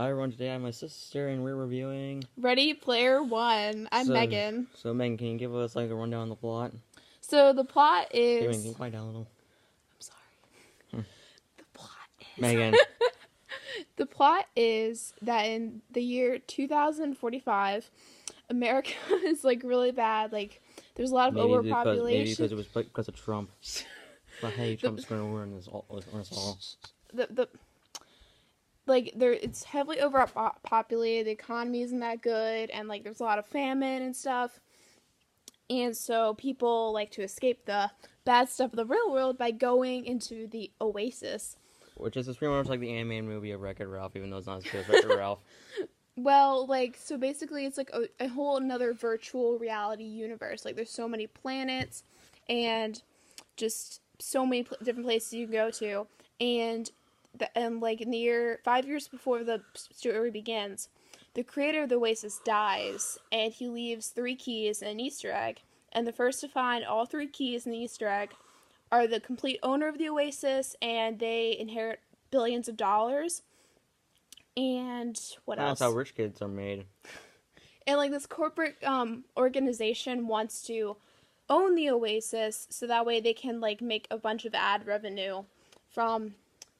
Hi everyone, today I'm my sister and we're reviewing Ready Player One. I'm Megan. So Megan, can you give us like a rundown on the plot? So the plot Hey is... Megan, can you quiet down a little? I'm sorry. The plot is... Megan. The plot is that in the year 2045, America is like really bad. Like there's a lot of overpopulation. Maybe because it was because of Trump. But hey, Trump's going to ruin us all. It's heavily overpopulated. The economy isn't that good, and like there's a lot of famine and stuff. And so people like to escape the bad stuff of the real world by going into the Oasis. Which is pretty much like the animated movie of Wreck-It Ralph, even though it's not as good as Wreck-It Ralph. Well, like, so basically it's like a whole another virtual reality universe. Like, there's so many planets and just so many different places you can go to. And like in the year 5 years before the story begins, the creator of the Oasis dies, and he leaves 3 keys and an Easter egg. And the first to find all 3 keys in the Easter egg are the complete owner of the Oasis, and they inherit billions of dollars. And what else? That's how rich kids are made. And like this corporate organization wants to own the Oasis, so that way they can like make a bunch of ad revenue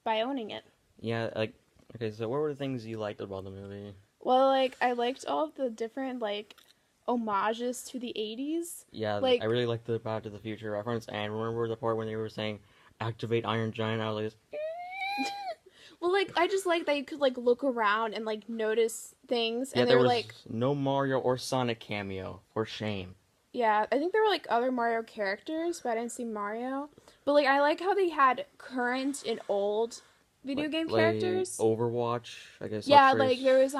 by owning it. Yeah, like, okay, so what were the things you liked about the movie? Well, like, I liked all of the different, like, homages to the 80s. Yeah, like, I really liked the Back to the Future reference, and remember the part when they were saying, activate Iron Giant, I was like, well, like, I just like that you could, like, look around and, like, notice things, yeah, and there were, was like... no Mario or Sonic cameo, for shame. Yeah, I think there were, like, other Mario characters, but I didn't see Mario. But, like, I like how they had current and old video game characters. Overwatch, I guess. Yeah, like there was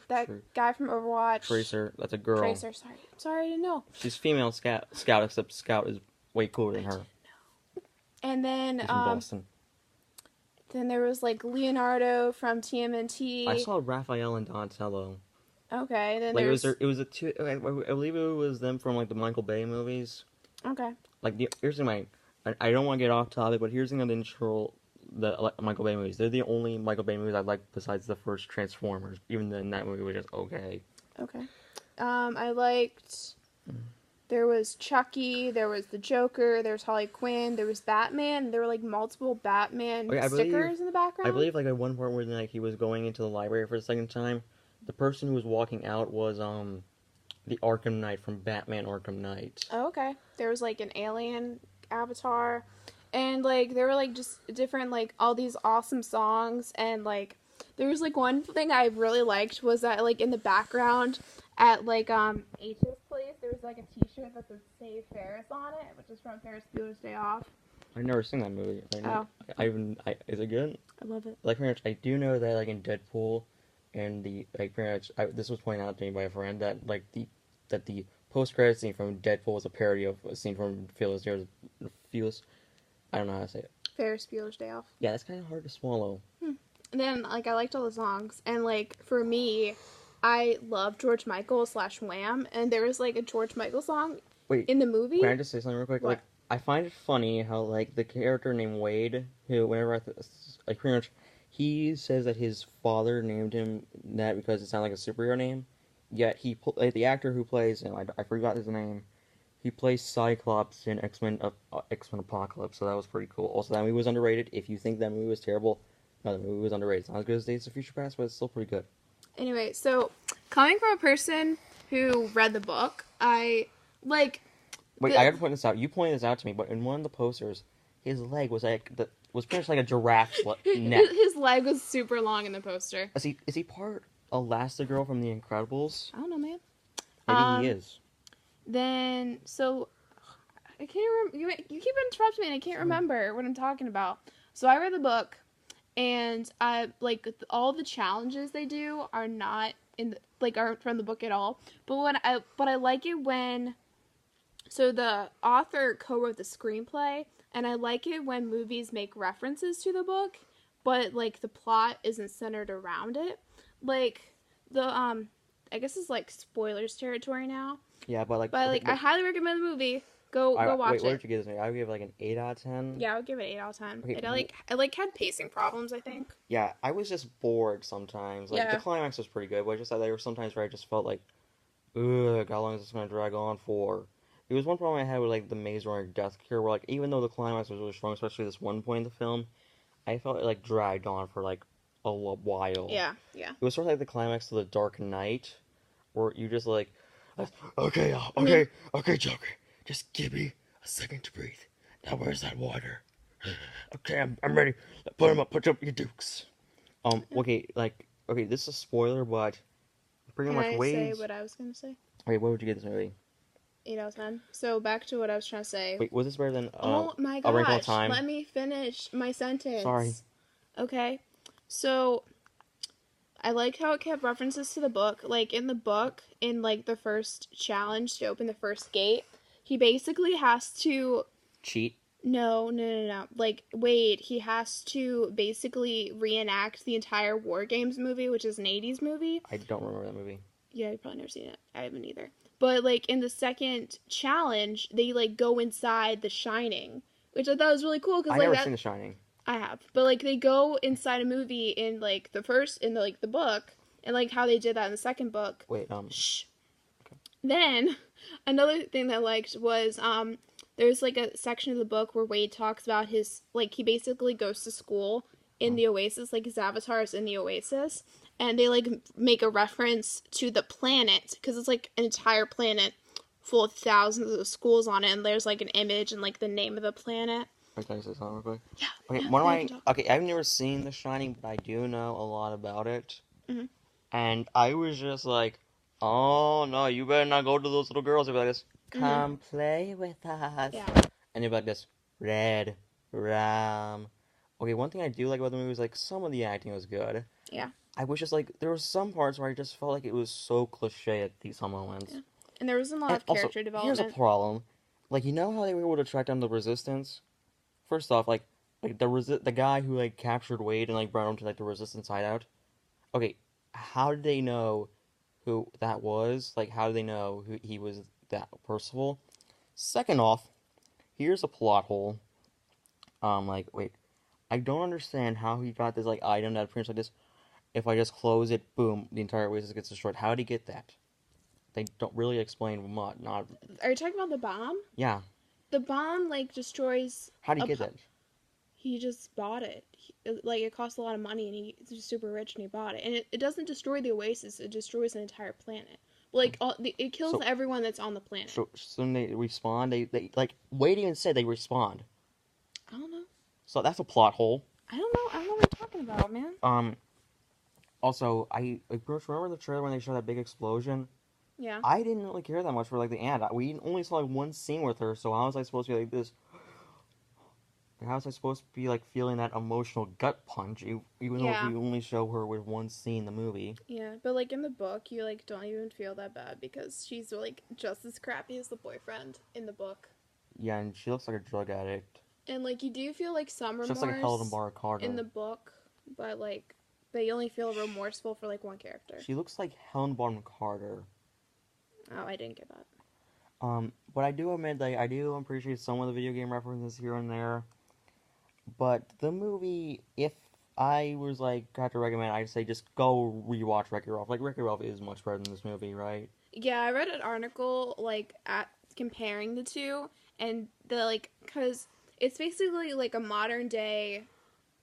that guy from Overwatch. Tracer, that's a girl. Tracer, sorry, I didn't know. She's female Scout, except Scout is way cooler than her. And then She's from Boston. Then there was like Leonardo from TMNT. I saw Raphael and Donatello. Okay, then like it was a two. I believe it was them from like the Michael Bay movies. Okay. Like here's my. I don't want to get off topic, but here's the intro. The Michael Bay movies. They're the only Michael Bay movies I like besides the first Transformers. Even then, that movie was just okay. Okay. I liked... There was Chucky, there was the Joker, there was Harley Quinn, there was Batman. There were like multiple Batman stickers in the background. I believe like at one point where like he was going into the library for the second time, the person who was walking out was the Arkham Knight from Batman Arkham Knight. Oh, okay. There was like an alien avatar. And, like, there were, like, just different, like, all these awesome songs, and, like, there was, like, one thing I really liked was that, like, in the background at, like, H's place, there was, like, a t-shirt that said Save Ferris on it, which is from Ferris Bueller's Day Off. I've never seen that movie. Is it good? I love it. Like, pretty much, I do know that, like, in Deadpool, and this was pointed out to me by a friend, that, like, the post-credit scene from Deadpool was a parody of a scene from Fearless. I don't know how to say it. Ferris Bueller's Day Off. Yeah, that's kind of hard to swallow. And then, like, I liked all the songs. And, like, for me, I love George Michael / Wham. And there was, like, a George Michael song in the movie. Can I just say something real quick? What? Like, I find it funny how, like, the character named Wade, who, whenever like, pretty much, he says that his father named him that because it sounded like a superhero name. Yet, the actor who plays him, I forgot his name, he plays Cyclops in X-Men Apocalypse, so that was pretty cool. Also, that movie was underrated. If you think that movie was terrible, no, the movie was underrated. It's not as good as Days of Future Past, but it's still pretty good. Anyway, so, coming from a person who read the book, I, like... Wait, I gotta point this out. You pointed this out to me, but in one of the posters, his leg was like, was pretty much like a giraffe's neck. His leg was super long in the poster. Is he part Elastigirl from The Incredibles? I don't know, man. Maybe he is. Then, so, I can't remember, you keep interrupting me and I can't remember what I'm talking about. So I read the book, and I, like, all the challenges they do are not aren't from the book at all. But I like it when, so the author co-wrote the screenplay, and I like it when movies make references to the book, but, like, the plot isn't centered around it. Like, I guess it's, like, spoilers territory now. Yeah, but I highly recommend the movie. Go watch wait, what it. did you give this movie? I would give like an 8 out of 10. Yeah, I would give it 8 out of 10. Okay, It had pacing problems, I think. yeah, I was just bored sometimes. Like, the Yeah. climax was pretty good, but just that there were sometimes where I just felt like, ugh, how long is this going to drag on for? It was one problem I had with, like, the Maze Runner Death Cure, where, like, even though the climax was really strong, especially this one point in the film, I felt it, like, dragged on for, like, while. Yeah, yeah. It was sort of like the climax of The Dark Knight, where you just, like, okay, I mean, okay, Joker, just give me a second to breathe. Now, where's that water? Okay, I'm ready. Put up your dukes. Okay, okay, this is a spoiler, but pretty can much I say Wade's. what I was gonna say? Wait, what would you get this movie? 8 out of 10. So back to what I was trying to say. Wait, was this better than Oh my A Wrinkle in gosh! Time? Let me finish my sentence. Sorry. Okay. So I like how it kept references to the book. Like in the book, in like the first challenge to open the first gate, he basically has to. Cheat. No. Like Wade, he has to basically reenact the entire War Games movie, which is an '80s movie. I don't remember that movie. Yeah, you've probably never seen it. I haven't either. But like in the second challenge, they like go inside The Shining, which I thought was really cool because I like never that seen The Shining. I have, but like they go inside a movie in like the first in the like the book, and like how they did that in the second book. Wait, Shh. Okay. Then another thing that I liked was there's like a section of the book where Wade talks about his like he basically goes to school in the Oasis, like his avatar is in the Oasis, and they like make a reference to the planet because it's like an entire planet full of thousands of schools on it, and there's like an image and like the name of the planet. Wait, can I say something real quick? Yeah. Okay, Yeah, one of yeah, my you can talk. okay, I've never seen The Shining, but I do know a lot about it. Mm-hmm. And I was just like, oh no, you better not go to those little girls. They'd be like this, come play with us. Yeah. And they'd be like this, Red Ram. Okay, one thing I do like about the movie is like some of the acting was good. Yeah. I was just like, there were some parts where I just felt like it was so cliche at some moments. Yeah. And there wasn't a lot And of character here's development. a problem. Like, you know how they were able to track down the Resistance? First off, like the guy who like captured Wade and like brought him to like the Resistance hideout. Okay, how did they know who that was? Like, how did they know who he was? That Percival. Second off, here's a plot hole. Like, wait, I don't understand how he got this like item that appears like this. If I just close it, boom, the entire Oasis gets destroyed. How did he get that? They don't really explain much. Not Are you talking about the bomb? yeah. The bomb like destroys. How did a he get pu- that? He just bought it. Like it cost a lot of money, and he's just super rich, and he bought it. And it doesn't destroy the Oasis; it destroys an entire planet. Like it kills So- everyone that's on the planet. So when they respawn, they like Wade even said they respawned. I don't know. So that's a plot hole. I don't know what you're talking about, man. Also, like, Bruce, remember the trailer when they showed that big explosion? Yeah. I didn't really care that much for like the aunt. We only saw like one scene with her, so how was I supposed to be like this? How was I supposed to be like feeling that emotional gut punch, even Yeah. though we only show her with one scene in the movie? Yeah, but like in the book, you like don't even feel that bad because she's like just as crappy as the boyfriend in the book. Yeah, and she looks like a drug addict. And like you do feel like some She remorse looks like Helena Bonham Carter. in the book, but you only feel remorseful for like one character. She looks like Helen Bonham Carter. Oh, I didn't get that. But I do admit that I do appreciate some of the video game references here and there. But the movie, if I was like had to recommend, I'd say just go rewatch Wreck-It Ralph. Like Wreck-It Ralph is much better than this movie, right? Yeah, I read an article like at comparing the two, and the like because it's basically like a modern day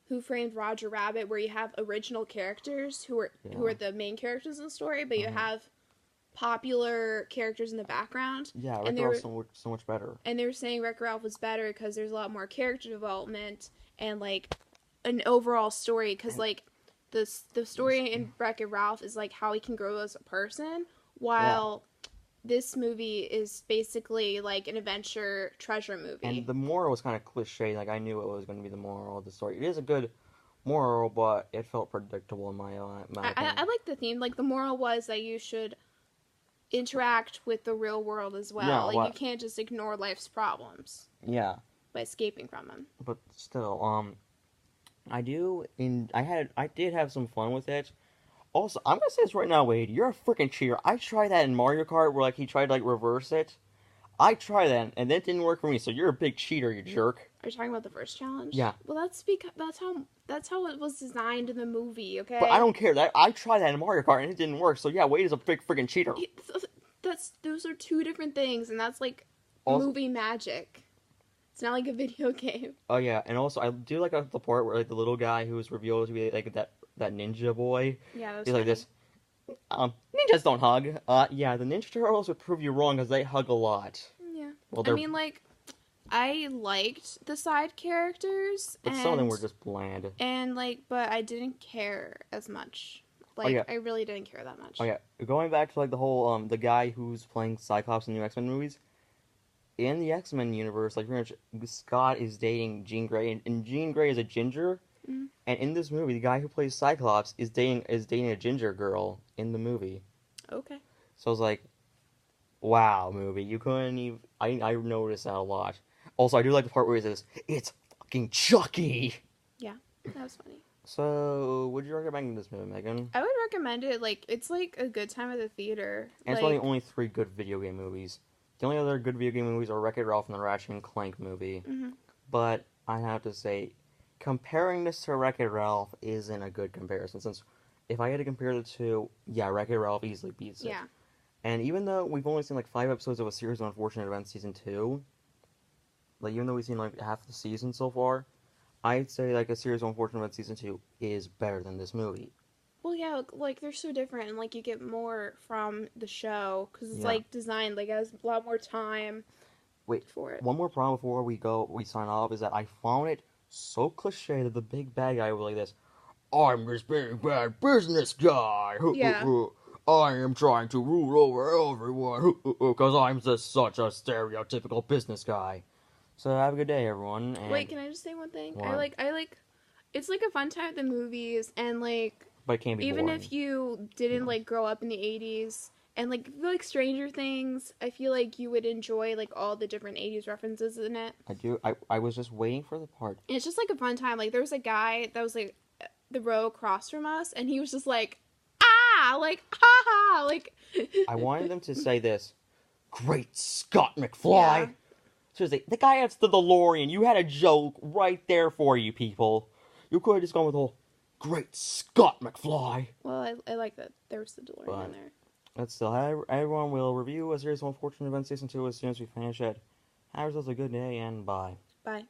Who Framed Roger Rabbit, where you have original characters who are the main characters in the story, but you have popular characters in the background. Yeah, And Wreck-It Ralph's so much better. And they were saying Wreck-It Ralph was better because there's a lot more character development and like an overall story. Because like the story in Wreck-It Ralph is like how he can grow as a person, while this movie is basically like an adventure treasure movie. And the moral was kind of cliche. Like I knew it was going to be the moral of the story. It is a good moral, but it felt predictable in my opinion. I like the theme. Like the moral was that you should interact with the real world as well. Yeah, like you can't just ignore life's problems Yeah, by escaping from them. but still, I did have some fun with it. Also, I'm gonna say this right now, Wade. You're a freaking cheater. I tried that in Mario Kart, where like he tried to like reverse it. I tried that, and that didn't work for me. So you're a big cheater, you jerk. Are you talking about the first challenge? Yeah. Well, that's because that's how it was designed in the movie. But I Okay. don't care. That I tried that in Mario Kart, and it didn't work. So yeah, Wade is a big freaking cheater. That's those are two different things, and that's like Also, movie magic. It's not like a video game. oh yeah, and also I do like the part where like the little guy who was revealed to be like that ninja boy. Yeah, that was He's like funny. this. Ninjas don't hug. Yeah, the Ninja Turtles would prove you wrong because they hug a lot. Yeah. Well, I they're mean, like, I liked the side characters, but some of them were just bland. but I didn't care as much. Oh yeah, I really didn't care that much. oh yeah. Going back to like the whole the guy who's playing Cyclops in the new X-Men movies. In the X-Men universe, like pretty much Scott is dating Jean Grey, and Jean Grey is a ginger. Mm. And in this movie, the guy who plays Cyclops is dating a ginger girl in the movie. Okay. So I was like, wow, movie, you couldn't even. I noticed that a lot. Also, I do like the part where he says, "It's fucking Chucky." That was funny. So, would you recommend this movie, Megan? I would recommend it. Like, it's like a good time at the theater. And it's Like, one of the only 3 good video game movies. The only other good video game movies are Wreck-It Ralph and the Ratchet and Clank movie. mhm. But I have to say, comparing this to Wreck-It Ralph isn't a good comparison. Since if I had to compare the two, yeah, Wreck-It Ralph easily beats it. Yeah. And even though we've only seen like 5 episodes of A Series of Unfortunate Events season 2, like even though we've seen like half the season so far, I'd say like A Series of Unfortunate Events season 2 is better than this movie. Well, yeah, like they're so different, and like you get more from the show because it's Yeah. like designed like it has a lot more time. Wait, For it. one more problem before we sign off is that I found it so cliche that the big bad guy was like this. I'm this big bad business guy. Yeah. I am trying to rule over everyone because I'm just such a stereotypical business guy. So have a good day, everyone. And, Wait, can I just say one thing? What? I like. It's like a fun time at the movies, and like but it can't be even boring. if you didn't like grow up in the '80s, and like like Stranger Things, I feel like you would enjoy like all the different '80s references in it. I do. I was just waiting for the part. And it's just like a fun time. Like there was a guy that was like the row across from us, and he was just like, ah, like ha ha, like. I wanted them to say this. Great Scott McFly. Yeah. Seriously, the guy has the DeLorean. You had a joke right there for you people. You could have just gone with the whole Great Scott McFly. Well, I like that there was the DeLorean But- in there. But still, everyone will review A Series of Unfortunate Events Season 2 as soon as we finish it. Have yourselves a good day, and bye. Bye.